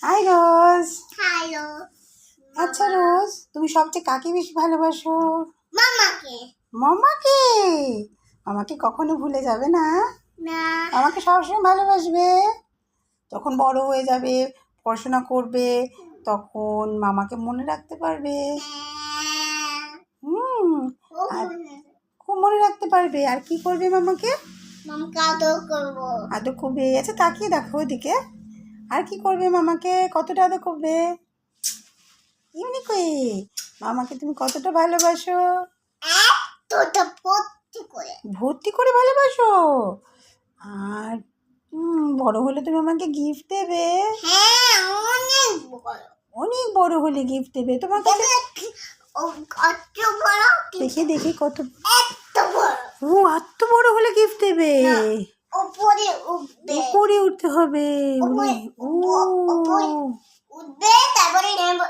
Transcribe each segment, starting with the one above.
High রোজ। Hello. আচ্ছা রোজ, তুমি সবচেয়ে কাকে বেশি ভালোবাসো? মামাকে। মামাকে? মামাকে কখনো ভুলে যাবে না? না। আমাকে সবসময় ভালোবাসবে। যখন বড় হয়ে যাবে, পড়াশোনা করবে, তখন মামাকে মনে রাখতে পারবে। আর খুব মনে রাখতে পারবে। আর কি করবে মামাকে? মামাকে আদর করবো। আদর করবে। আচ্ছা তাকিয়ে দেখো ওদিকে। আর কি করবে মামাকে? কতটা আদর করবে? এমনি কই মামাকে তুমি কতটা ভালোবাসো? এতটা ভর্তি করে। ভর্তি করে ভালোবাসো? আর বড় হলে তুমি আমাকে গিফট দেবে? হ্যাঁ, অনেক বড়। অনেক বড় হলে গিফট দেবে তোমার কাছে? কত বড়? দেখি দেখি কত। এত বড়। ও এত বড় হলে গিফট দেবে? উপরে উঠবে। উপরে উঠতে হবে। ও উঠবে, তারপরে নেব।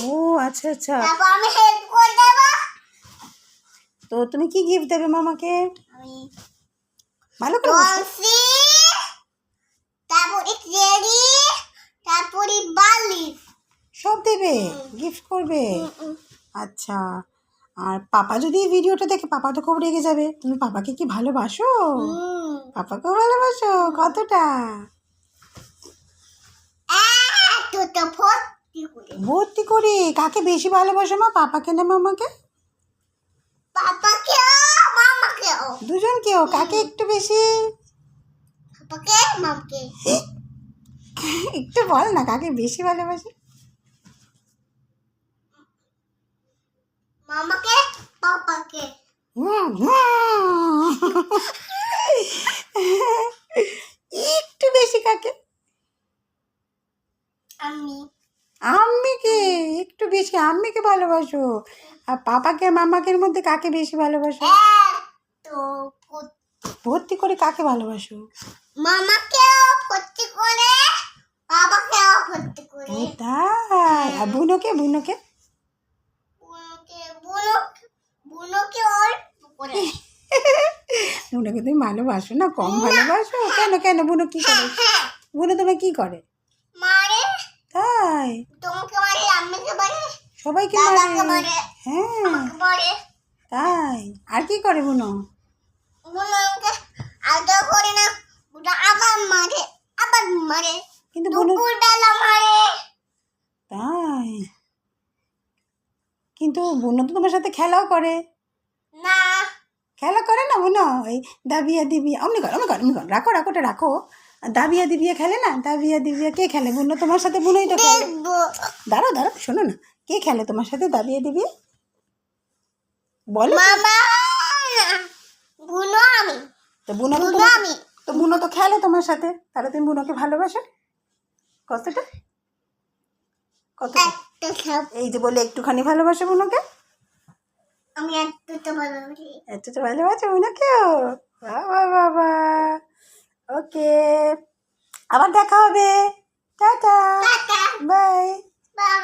ও আচ্ছা আচ্ছা। তারপর আমি হেল্প করে দেব। তো তুমি কি গিফট দেবে মামাকে? আমি ভালো করে বসো। টনসি, তারপরে চেরি, তারপরে বালিশ। সব দেবে? গিফট করবে? আচ্ছা। আর পাপা যদি এই ভিডিওটা দেখে, পাপা তো খুব রেগে যাবে। তুমি পাপাকে কি ভালোবাসো? পাপাকেও ভালোবাসো? কতটা? এতটা ভর্তি করে। ভর্তি করে। কাকে বেশি ভালোবাসো মা, পাপাকে না মামাকে? পাপাকেও মামাকেও। দুজনকেও? কাকে একটু বেশি? পাপাকে মামাকে। একটু বল না কাকে বেশি ভালোবাসি? মামাকে, পাপাকে। একটু বেশি কাকে? আমি। আম্মিকে একটু বেশি। আম্মিকে ভালোবাসো। আর পাপাকে মামাকের মধ্যে কাকে বেশি ভালোবাসো? এত ভর্তি করে কাকে ভালোবাসো? মামাকেও ভর্তি করে, বাবাকেও ভর্তি করে। ও তাই? আর বুনোকে? বুনোকে? বুনোকে অল্প করে। বুনোকে তুমি ভালোবাসো না? কম ভালোবাসো? কেন কেন? বুনো কি করে? বুনো তোমায় কি করে? মারে। তাই? তোমাকে মারে, আম্মিকে মারে, সবাইকে দাদাকে মারে? মারে, হ্যাঁ আমাকে মারে। তাই? আর কি করে বুনো? বুনো আমাকে আদর করে না, বুনো আবার মারে, আবার মারে। কিন্তু বুনো দুপুরবেলা মারে। তাই? কিন্তু বুনো তো তোমার সাথে খেলাও করে। না। খেলা করে না বুনো? ওই দাবিয়া দিবিয়া অমনি কর অমনি কর অমনি কর। রাখো রাখো ওটা রাখো। দাবিয়া দিবিয়া খেলে না? দাবিয়া দিবিয়া কে খেলে? বুনো তোমার সাথে? বুনোই তো খেলে। দেখবো। দাঁড়াও দাঁড়াও, শোনো না। কে খেলে তোমার সাথে দাবিয়া দিবিয়া? বলো তো। মামা। বুনো আমি। তো বুনো তো বুনো তোমার আমি। তো বুনো তো খেলে তোমার সাথে। তাহলে তুমি বুনোকে ভালোবাসো কতটা? কতটা? একটা সব। এই যে বলে একটুখানি ভালোবাসো বুনোকে? আমি একটা ভালোবাসি। এতটা ভালোবাসো বুনোকেও? বাবা বাবা। ওকে, আবার দেখা হবে। টাটা। টাটা। বাই। বাই।